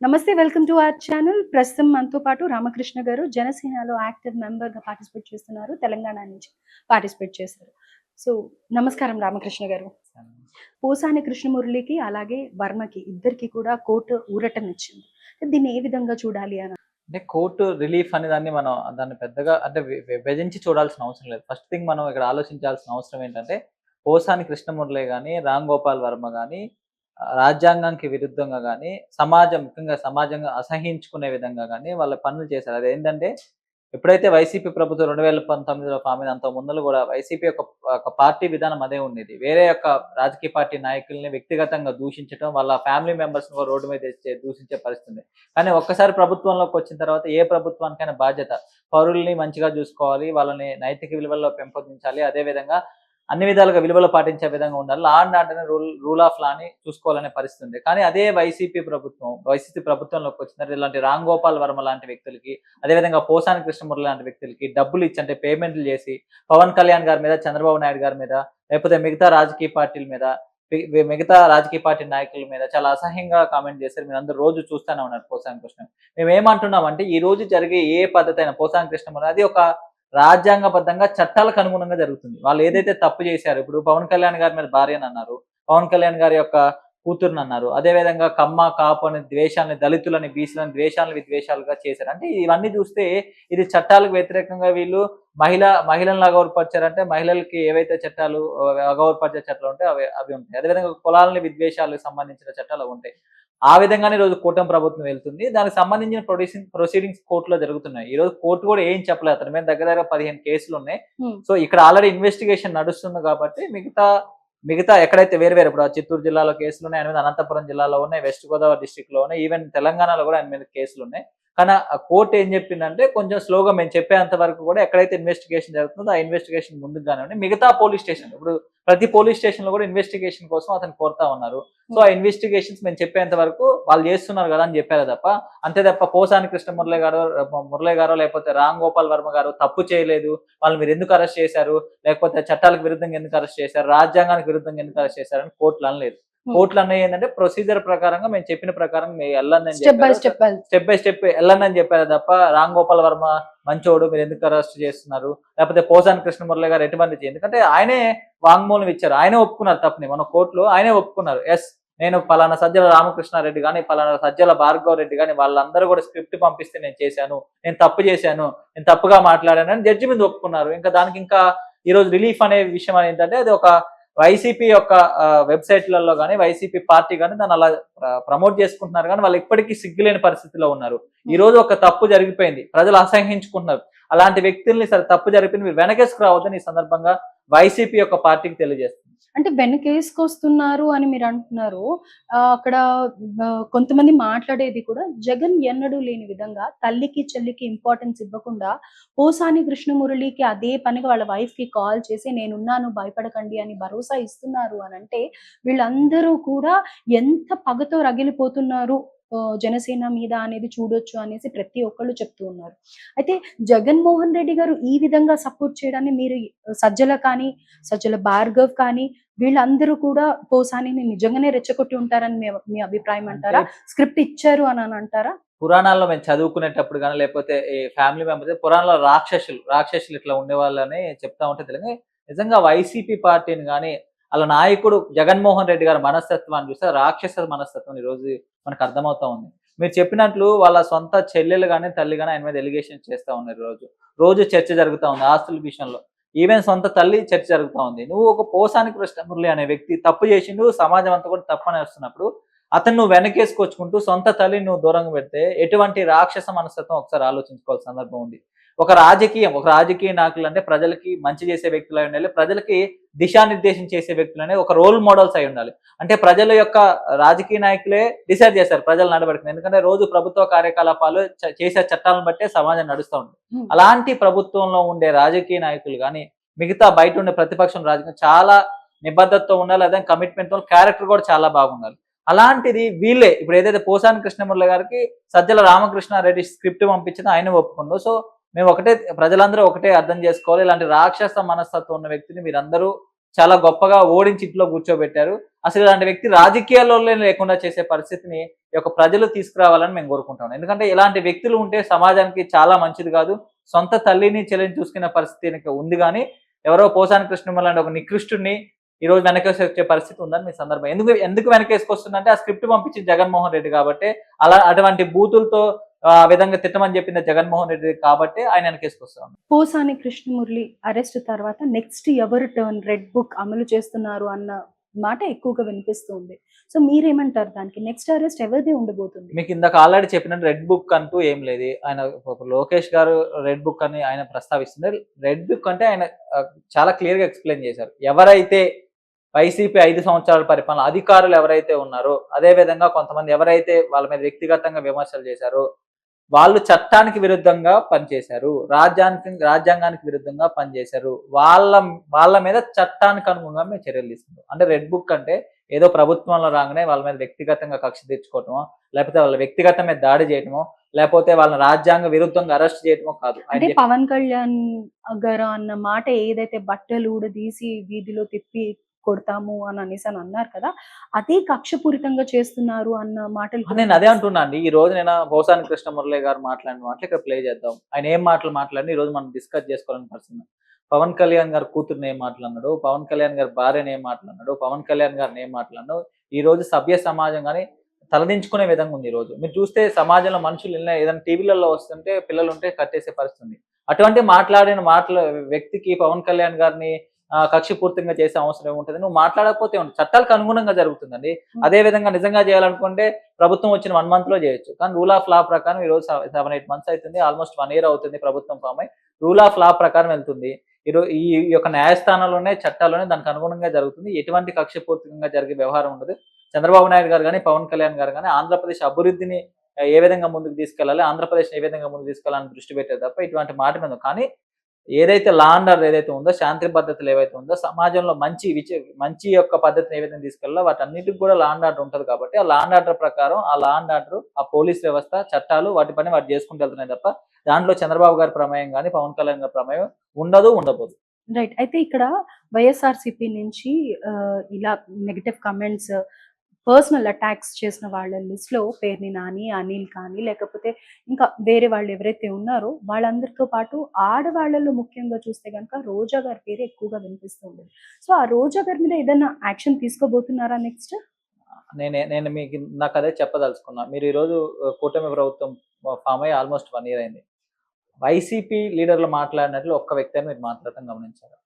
నమస్తే. Welcome to our channel. ప్రస్తుతం మనతో పాటు రామకృష్ణ గారు జనసేనలో యాక్టివ్ మెంబర్‌గా పార్టిసిపేట్ చేస్తున్నారు. తెలంగాణ నుంచి పార్టిసిపేట్ చేశారు. సో, నమస్కారం రామకృష్ణ గారు. పోసాని కృష్ణమురళికి అలాగే వర్మకి ఇద్దరికీ కూడా కోర్టు ఊరటనిచ్చింది. దీన్ని ఏ విధంగా చూడాలి అని? అంటే కోర్టు రిలీఫ్ అనే దాన్ని పెద్దగా అంటే విభజించి చూడాల్సిన అవసరం లేదు. ఫస్ట్ థింగ్ మనం ఇక్కడ ఆలోచించాల్సిన అవసరం ఏంటంటే, పోసాని కృష్ణమురళి గాని, రామ్ గోపాల్ వర్మ గాని రాజ్యాంగానికి విరుద్ధంగా గాని, ముఖ్యంగా సమాజంగా అసహించుకునే విధంగా గాని వాళ్ళ పనులు చేశారు. అదేంటంటే ఎప్పుడైతే వైసీపీ ప్రభుత్వం 2019లో ఫామ్ అయింది, అంతకు ముందులో కూడా వైసీపీ ఒక పార్టీ విధానం అదే ఉండేది. వేరే యొక్క రాజకీయ పార్టీ నాయకుల్ని వ్యక్తిగతంగా దూషించడం, వాళ్ళ ఫ్యామిలీ మెంబర్స్‌ని కూడా రోడ్డు మీద దూషించే పరిస్థితి ఉంది. కానీ ఒక్కసారి ప్రభుత్వంలోకి వచ్చిన తర్వాత ఏ ప్రభుత్వానికైనా బాధ్యత పౌరుల్ని మంచిగా చూసుకోవాలి, వాళ్ళని నైతిక విలువల్లో పెంపొందించాలి. అదే విధంగా అన్ని విధాలుగా విలువలు పాటించే విధంగా ఉండాలి. లా అండ్ ఆర్డర్‌ని రూల్ ఆఫ్ లాని చూసుకోవాలనే పరిస్థితి ఉంది. కానీ అదే వైసీపీ ప్రభుత్వంలోకి వచ్చిన తర్వాత ఇలాంటి రామ్ గోపాల్ వర్మ లాంటి వ్యక్తులకి, అదేవిధంగా పోసాని కృష్ణమురళి లాంటి వ్యక్తులకి డబ్బులు ఇచ్చి అంటే పేమెంట్లు చేసి పవన్ కళ్యాణ్ గారి మీద, చంద్రబాబు నాయుడు గారి మీద, లేకపోతే మిగతా రాజకీయ పార్టీల మీద, మిగతా రాజకీయ పార్టీ నాయకుల మీద చాలా అసహ్యంగా కామెంట్ చేశారు. మీరందరూ రోజు చూస్తూనే ఉన్నారు పోసాని కృష్ణ. మేమేమంటున్నామంటే ఈ రోజు జరిగే ఏ పద్ధతి అయినా పోసాని కృష్ణమురళి అది ఒక రాజ్యాంగబద్ధంగా చట్టాలకు అనుగుణంగా జరుగుతుంది. వాళ్ళు ఏదైతే తప్పు చేశారో, ఇప్పుడు పవన్ కళ్యాణ్ గారి మీద భార్యనన్నారు, పవన్ కళ్యాణ్ గారి యొక్క కూతురునన్నారు. అదేవిధంగా కమ్మ, కాపు అనే ద్వేషాలని, దళితులని, బీసీలని ద్వేషాలను విద్వేషాలుగా చేశారు. అంటే ఇవన్నీ చూస్తే ఇది చట్టాలకు వ్యతిరేకంగా వీళ్ళు మహిళలను అగౌరవపరిచారంటే మహిళలకి ఏవైతే చట్టాలు అగౌరవపరిచే చట్టాలు ఉంటాయి అవి ఉంటాయి. అదేవిధంగా కులాలని విద్వేషాలకు సంబంధించిన చట్టాలు అవి ఉంటాయి. ఆ విధంగానే ఈరోజు కూటమి ప్రభుత్వం వెళ్తుంది. దానికి సంబంధించిన ప్రొసీడింగ్స్ కోర్టులో జరుగుతున్నాయి. ఈ రోజు కోర్టు కూడా ఏం చెప్పలేదు. అతని మీద దగ్గర 15 కేసులు ఉన్నాయి. సో ఇక్కడ ఆల్రెడీ ఇన్వెస్టిగేషన్ నడుస్తుంది కాబట్టి మిగతా ఎక్కడైతే వేరు ఇప్పుడు చిత్తూరు జిల్లాలో కేసులు ఉన్నాయి, ఆయన మీద అనంతపురం జిల్లాలో ఉన్నాయి, వెస్ట్ గోదావరి డిస్ట్రిక్ట్ లో ఉన్నాయి, ఈవెన్ తెలంగాణలో కూడా ఆయన మీద కేసులు ఉన్నాయి. కానీ ఆ కోర్టు ఏం చెప్పిందంటే కొంచెం స్లోగా మేము చెప్పేంత వరకు కూడా ఎక్కడైతే ఇన్వెస్టిగేషన్ జరుగుతుందో ఆ ఇన్వెస్టిగేషన్ ముందుకు కానివ్వండి, మిగతా పోలీస్ స్టేషన్ ఇప్పుడు ప్రతి పోలీస్ స్టేషన్ లో కూడా ఇన్వెస్టిగేషన్ కోసం అతను కోరుతా ఉన్నారు. సో ఆ ఇన్వెస్టిగేషన్స్ మేము చెప్పేంత వరకు వాళ్ళు చేస్తున్నారు కదా అని చెప్పారు తప్ప, అంతే తప్ప పోసాని మురళి గారో లేకపోతే రామ్ గోపాల్ వర్మ గారు తప్పు చేయలేదు, వాళ్ళు మీరు ఎందుకు అరెస్ట్ చేశారు, లేకపోతే చట్టాలకు విరుద్ధంగా ఎందుకు అరెస్ట్ చేశారు, రాజ్యాంగానికి విరుద్ధంగా ఎందుకు అరెస్ట్ చేశారని కోర్టులు అనలేదు. కోర్టులు అన్నది ఏంటంటే ప్రొసీజర్ ప్రకారంగా మేము చెప్పిన ప్రకారం వెళ్ళండి స్టెప్ బై స్టెప్ వెళ్ళండి అని చెప్పారు తప్ప, రామ్ గోపాల్ వర్మ మంచోడు మీరు ఎందుకు అరెస్ట్ చేస్తున్నారు, లేకపోతే పోసాని కృష్ణమురళి గారు ఎటువంటి ఎందుకంటే ఆయనే వాంగ్మూలం ఇచ్చారు, ఆయనే ఒప్పుకున్నారు తప్పని. మన కోర్టులో ఆయనే ఒప్పుకున్నారు, ఎస్ నేను పలానా సజ్జల రామకృష్ణారెడ్డి కానీ, పలానా సజ్జల భార్గవ రెడ్డి కానీ వాళ్ళందరూ కూడా స్క్రిప్ట్ పంపిస్తే నేను చేశాను, నేను తప్పు చేశాను, నేను తప్పుగా మాట్లాడాను అని జడ్జి మీద ఒప్పుకున్నారు. ఇంకా దానికి ఇంకా ఈరోజు రిలీఫ్ అనే విషయం ఏంటంటే అది ఒక వైసీపీ యొక్క వెబ్సైట్లలో కానీ, వైసీపీ పార్టీ కానీ దాన్ని అలా ప్రమోట్ చేసుకుంటున్నారు. కానీ వాళ్ళు ఇప్పటికీ సిగ్గులేని పరిస్థితిలో ఉన్నారు. ఈ రోజు ఒక తప్పు జరిగిపోయింది, ప్రజలు అసహించుకుంటున్నారు. అలాంటి వ్యక్తుల్ని సరే తప్పు జరిగిపోయింది మీరు వెనకేసుకు రావద్దని ఈ సందర్భంగా వైసీపీ యొక్క పార్టీకి తెలియజేస్తుంది. అంటే వెనకేసుకొస్తున్నారు అని మీరు అంటున్నారు. అక్కడ కొంతమంది మాట్లాడేది కూడా జగన్ ఎన్నడూ లేని విధంగా తల్లికి, చెల్లికి ఇంపార్టెన్స్ ఇవ్వకుండా పోసాని కృష్ణమురళికి అదే పనిగా వాళ్ళ వైఫ్‌కి కాల్ చేసి నేనున్నాను భయపడకండి అని భరోసా ఇస్తున్నారు అనంటే, వీళ్ళందరూ కూడా ఎంత పగతో రగిలిపోతున్నారు జనసేన మీద అనేది చూడొచ్చు అనేసి ప్రతి ఒక్కళ్ళు చెప్తూ ఉన్నారు. అయితే జగన్మోహన్ రెడ్డి గారు ఈ విధంగా సపోర్ట్ చేయడాన్ని మీరు సజ్జల కానీ, సజ్జల భార్గవ్ కానీ వీళ్ళందరూ కూడా పోసానిని నిజంగానే రెచ్చగొట్టి ఉంటారని మీ అభిప్రాయం అంటారా? స్క్రిప్ట్ ఇచ్చారు అని అంటారా? పురాణాల్లో మేము చదువుకునేటప్పుడు గాని, లేకపోతే ఈ ఫ్యామిలీ మెంబర్స్ పురాణాల్లో రాక్షసులు ఇట్లా ఉండేవాళ్ళని చెప్తా ఉంటే తెలియదు. నిజంగా వైసీపీ పార్టీని గాని, ఆళ్ళ నాయకుడు జగన్మోహన్ రెడ్డి గారి మనస్తత్వాన్ని చూస్తే రాక్షస మనస్తత్వం ఈరోజు మనకు అర్థమవుతా ఉంది. మీరు చెప్పినట్లు వాళ్ళ సొంత చెల్లెలు గాని, తల్లి గాని ఆయన మీద ఎలిగేషన్స్ చేస్తా ఉన్నారు. రోజు చర్చ జరుగుతా ఉంది ఆస్తుల విషయంలో. ఈవెన్ సొంత తల్లి చర్చ జరుగుతా ఉంది. నువ్వు ఒక పోసాని కృష్ణమురళి అనే వ్యక్తి తప్పు చేసిండు, సమాజం అంతా కూడా తప్పని వస్తున్నప్పుడు అతను నువ్వు వెనకేసుకొచ్చుకుంటూ సొంత తల్లిని నువ్వు దూరంగా పెడితే ఎటువంటి రాక్షస మనస్తత్వం ఒకసారి ఆలోచించుకోవాల్సిన సందర్భం ఉంది. ఒక రాజకీయ నాయకులు అంటే ప్రజలకి మంచి చేసే వ్యక్తులు అయి ఉండాలి, ప్రజలకి దిశానిర్దేశం చేసే వ్యక్తులు అనేది ఒక రోల్ మోడల్స్ అయి ఉండాలి. అంటే ప్రజల యొక్క రాజకీయ నాయకులే డిసైడ్ చేశారు ప్రజల నడవడికను. ఎందుకంటే రోజు ప్రభుత్వ కార్యకలాపాలు చేసే చట్టాలను బట్టే సమాజం నడుస్తూ ఉంటుంది. అలాంటి ప్రభుత్వంలో ఉండే రాజకీయ నాయకులు కానీ, మిగతా బయట ఉండే ప్రతిపక్షం రాజకీయం చాలా నిబద్ధతతో ఉండాలి, అదే కమిట్మెంట్తో క్యారెక్టర్ కూడా చాలా బాగుండాలి. అలాంటిది వీళ్ళే ఇప్పుడు ఏదైతే పోసాని కృష్ణమురళి గారికి సజ్జల రామకృష్ణారెడ్డి స్క్రిప్ట్ పంపించిందో ఆయన ఒప్పుకుండు. సో మేము ప్రజలందరూ ఒకటే అర్థం చేసుకోవాలి, ఇలాంటి రాక్షస మనస్తత్వం ఉన్న వ్యక్తిని మీరందరూ చాలా గొప్పగా ఓడించి ఇంట్లో కూర్చోబెట్టారు. అసలు ఇలాంటి వ్యక్తి రాజకీయాల్లోనే లేకుండా చేసే పరిస్థితిని ఈ యొక్క ప్రజలు తీసుకురావాలని మేము కోరుకుంటాం. ఎందుకంటే ఇలాంటి వ్యక్తులు ఉంటే సమాజానికి చాలా మంచిది కాదు. సొంత తల్లిని, చెల్లిని చూసుకునే పరిస్థితి ఈయనకి ఉంది గానీ, ఎవరో పోసాని కృష్ణమోహన్ లాంటి ఒక నికృష్టుడిని ఈ రోజు వెనకేసి వచ్చే పరిస్థితి ఉందని మీ సందర్భం. ఎందుకు వెనకేసుకొస్తుందంటే ఆ స్క్రిప్ట్ పంపించింది జగన్మోహన్ రెడ్డి కాబట్టి, అటువంటి బూతులతో ఆ విధంగా తిట్టమని చెప్పింది జగన్మోహన్ రెడ్డి కాబట్టి ఆయన వెనకేసుకొస్తాం. పోసాని కృష్ణమురళి అరెస్ట్ తర్వాత నెక్స్ట్ ఎవరు టర్న్ రెడ్ బుక్ అమలు చేస్తున్నారు అన్న మాట ఎక్కువగా వినిపిస్తుంది. సో మీరేమంటారు దానికి? నెక్స్ట్ అరెస్ట్ ఎవరిది ఉండబోతుంది? మీకు ఇందాక ఆల్రెడీ చెప్పినట్టు రెడ్ బుక్ అంటూ ఏం లేదు. ఆయన లోకేష్ గారు రెడ్ బుక్ అని ఆయన ప్రస్తావిస్తున్నారు. రెడ్ బుక్ అంటే ఆయన చాలా క్లియర్ గా ఎక్స్ప్లెయిన్ చేశారు. ఎవరైతే వైసీపీ 5 సంవత్సరాల పరిపాలన అధికారులు ఎవరైతే ఉన్నారో, అదే విధంగా కొంతమంది ఎవరైతే వాళ్ళ మీద వ్యక్తిగతంగా విమర్శలు చేశారో, వాళ్ళు చట్టానికి విరుద్ధంగా పనిచేశారు, రాజ్యాంగానికి విరుద్ధంగా పనిచేశారు, వాళ్ళ మీద చట్టానికి అనుగుణంగా మేము చర్యలు తీసుకుంటాం. అంటే రెడ్ బుక్ అంటే ఏదో ప్రభుత్వంలో రాగానే వాళ్ళ మీద వ్యక్తిగతంగా కక్ష తెచ్చుకోవటమో, లేకపోతే వాళ్ళ వ్యక్తిగతం మీద దాడి చేయటమో, లేకపోతే వాళ్ళని రాజ్యాంగ విరుద్ధంగా అరెస్ట్ చేయటమో కాదు. అంటే పవన్ కళ్యాణ్ గారు అన్న మాట ఏదైతే బట్టలు ఊడదీసి వీధిలో తిప్పి కొడతాము అని అనేసి అని అన్నారు కదా, అదే కక్షపూరితంగా చేస్తున్నారు అన్న మాటలు నేను అదే అంటున్నా అండి. ఈ రోజు నేను పోసాని కృష్ణమురళి గారు మాట్లాడిన మాటలు ఇక్కడ ప్లే చేద్దాం. ఆయన ఏం మాటలు మాట్లాడిన ఈ రోజు మనం డిస్కస్ చేసుకోవాలని పరిస్థితి. పవన్ కళ్యాణ్ గారు కూతురుని ఏం మాట్లాడినాడు, పవన్ కళ్యాణ్ గారు భార్యని ఏం మాట్లాడినాడు, పవన్ కళ్యాణ్ గారిని ఏం మాట్లాడినాడు, ఈ రోజు సభ్య సమాజం కానీ తలదించుకునే విధంగా ఉంది. ఈ రోజు మీరు చూస్తే సమాజంలో మనుషులు ఏదైనా టీవీలలో వస్తుంటే పిల్లలు ఉంటే కట్టేసే పరిస్థితి ఉంది. అటువంటి మాట్లాడిన వ్యక్తికి పవన్ కళ్యాణ్ గారిని కక్షపూర్తిగా చేసే అవసరం ఏముంటుంది? నువ్వు మాట్లాడకపోతే చట్టాలకు అనుగుణంగా జరుగుతుందండి. అదే విధంగా నిజంగా చేయాలనుకుంటే ప్రభుత్వం వచ్చిన 1 month లో చేయొచ్చు. కానీ రూల్ ఆఫ్ లా ప్రకారం ఈ రోజు 7-8 months అవుతుంది, ఆల్మోస్ట్ 1 year అవుతుంది ప్రభుత్వం ఫామ్ అయ్యి. రూల్ ఆఫ్ లా ప్రకారం వెళ్తుంది. ఈ యొక్క న్యాయస్థానంలోనే చట్టాల్లోనే దానికి అనుగుణంగా జరుగుతుంది. ఎటువంటి కక్షపూర్తికంగా జరిగే వ్యవహారం ఉండదు. చంద్రబాబు నాయుడు గారు కానీ, పవన్ కళ్యాణ్ గారు కానీ ఆంధ్రప్రదేశ్ అభివృద్ధిని ఏ విధంగా ముందుకు తీసుకెళ్లాలి, ఆంధ్రప్రదేశ్ ఏ విధంగా ముందుకు తీసుకెళ్లాలని దృష్టి పెట్టారు తప్ప ఇటువంటి మాట మీద. కానీ ఏదైతే లా అండ్ ఆర్డర్ ఏదైతే ఉందో, శాంతి పద్ధతులు ఏవైతే ఉందో, సమాజంలో మంచి యొక్క పద్ధతిని ఏ విధంగా తీసుకెళ్ళాలో వాటన్నిటికి కూడా లా అండ్ ఆర్డర్ ఉంటుంది కాబట్టి ఆ లా అండ్ ఆర్డర్ ప్రకారం ఆ లా అండ్ ఆర్డర్, ఆ పోలీస్ వ్యవస్థ, చట్టాలు వాటి పని వాటి చేసుకుంటూ వెళ్తున్నాయి తప్ప దాంట్లో చంద్రబాబు గారి ప్రమేయం కానీ, పవన్ కళ్యాణ్ గారి ప్రమేయం ఉండబోదు. రైట్. అయితే ఇక్కడ వైఎస్ఆర్‌సీపీ నుంచి ఇలా నెగెటివ్ కామెంట్స్, పర్సనల్ అటాక్స్ చేసిన వాళ్ళ లిస్ట్‌లో పేర్ని నాని, అనిల్ కానీ, లేకపోతే ఇంకా వేరే వాళ్ళు ఎవరైతే ఉన్నారో వాళ్ళందరితో పాటు ఆడవాళ్ళలో ముఖ్యంగా చూస్తే గనుక రోజా గారి పేరు ఎక్కువగా వినిపిస్తూ ఉండేది. సో ఆ రోజా గారి మీద ఏదైనా యాక్షన్ తీసుకోబోతున్నారా నెక్స్ట్? నేను మీకు నాకు అదే చెప్పదలుచుకున్నా. మీరు ఈరోజు కూటమి ప్రభుత్వం ఫామ్ అయ్యి ఆల్మోస్ట్ 1 year అయింది. వైసీపీ లీడర్లు మాట్లాడినట్లు ఒక్క వ్యక్తి అని మీరు మాట్లాడటం గమనించారు.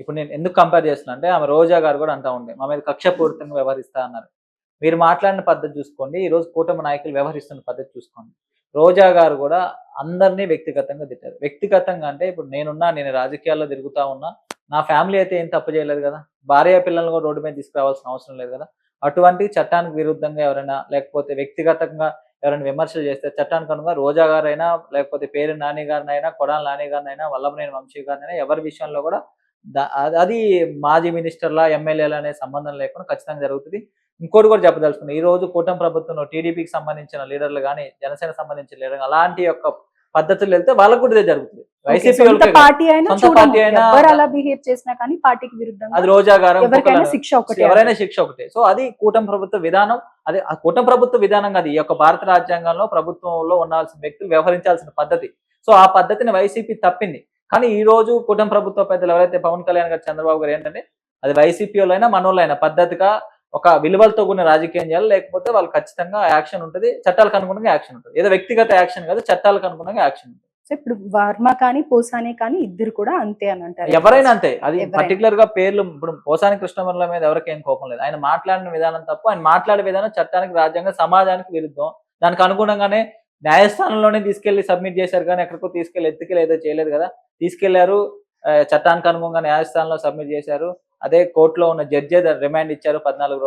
ఇప్పుడు నేను ఎందుకు కంపేర్ చేస్తున్నా అంటే, ఆమె రోజా గారు కూడా అంటా ఉండే మా మీద కక్షపూరితంగా వ్యవహరిస్తా అన్నారు. మీరు మాట్లాడిన పద్ధతి చూసుకోండి, ఈ రోజు కూటమి నాయకులు వ్యవహరిస్తున్న పద్ధతి చూసుకోండి. రోజా గారు కూడా అందరినీ వ్యక్తిగతంగా తిట్టారు. వ్యక్తిగతంగా అంటే ఇప్పుడు నేను రాజకీయాల్లో తిరుగుతా ఉన్నా, నా ఫ్యామిలీ అయితే ఏం తప్పు చేయలేదు కదా, భార్య పిల్లల్ని కూడా రోడ్డు మీద తీసుకురావాల్సిన అవసరం లేదు కదా. అటువంటి చట్టానికి విరుద్ధంగా ఎవరైనా, లేకపోతే వ్యక్తిగతంగా ఎవరైనా విమర్శలు చేస్తే చట్టానికి అనుగుణంగా రోజా గారైనా, లేకపోతే పేరు నాని గారినైనా, కొడాలి నాని గారినైనా, వల్లభనేని వంశీ గారినైనా ఎవరి విషయంలో కూడా అది మాజీ మినిస్టర్ల, ఎమ్మెల్యేల అనే సంబంధం లేకుండా ఖచ్చితంగా జరుగుతుంది. ఇంకోటి కూడా చెప్పదలుచుకున్నాను. ఈ రోజు కూటమి ప్రభుత్వంలో టీడీపీకి సంబంధించిన లీడర్లు కానీ, జనసేన సంబంధించిన లీడర్లు అలాంటి యొక్క పద్ధతులు వెళ్తే వాళ్ళకు కూడా ఇదే జరుగుతుంది. వైసీపీ పార్టీ అయినా ఎవరు అలా బిహేవ్ చేసినా కానీ పార్టీకి విరుద్ధంగా అది రోజా గారు ఎవరైనా శిక్ష ఒకటే. సో అది కూటమి ప్రభుత్వ విధానం. అది ఆ కూటమి ప్రభుత్వ విధానం కాదు, ఈ యొక్క భారత రాజ్యాంగంలో ప్రభుత్వంలో ఉండాల్సిన వ్యక్తులు వ్యవహరించాల్సిన పద్ధతి. సో ఆ పద్ధతిని వైసీపీ తప్పింది. కానీ ఈ రోజు కూటమి ప్రభుత్వ పెద్దలు ఎవరైతే పవన్ కళ్యాణ్ గారు, చంద్రబాబు గారు ఏంటంటే అది వైసీపీ వాళ్ళైనా మనోళ్ళైనా పద్ధతిగా ఒక విలువలతో కూడిన రాజకీయం చేయాలి, లేకపోతే వాళ్ళు ఖచ్చితంగా యాక్షన్ ఉంటుంది, చట్టాలకు అనుగుణంగా యాక్షన్ ఉంటుంది. ఏదో వ్యక్తిగత యాక్షన్ కాదు, చట్టాలకు అనుగుణంగా యాక్షన్ ఉంటుంది. ఇప్పుడు వర్మ కానీ పోసాని కానీ ఇద్దరు కూడా అంతే అని అంటారు. ఎవరైనా అంతే. అది పర్టికులర్ గా పేర్లు ఇప్పుడు పోసాని కృష్ణమురళి మీద ఎవరికి ఏం కోపం లేదు. ఆయన మాట్లాడిన విధానం తప్ప, ఆయన మాట్లాడే విధానం చట్టానికి, రాజ్యాంగ, సమాజానికి విరుద్ధం. దానికి అనుగుణంగానే న్యాయస్థానంలోనే తీసుకెళ్లి సబ్మిట్ చేశారు కానీ ఎక్కడికో తీసుకెళ్లి ఎత్తుకెళ్ళి ఏదో చేయలేదు కదా. తీసుకెళ్లారు, చట్టానికి అనుగుణంగా న్యాయస్థానంలో సబ్మిట్ చేశారు. అదే కోర్టులో ఉన్న జడ్జి రిమాండ్ ఇచ్చారు 14 రోజులు.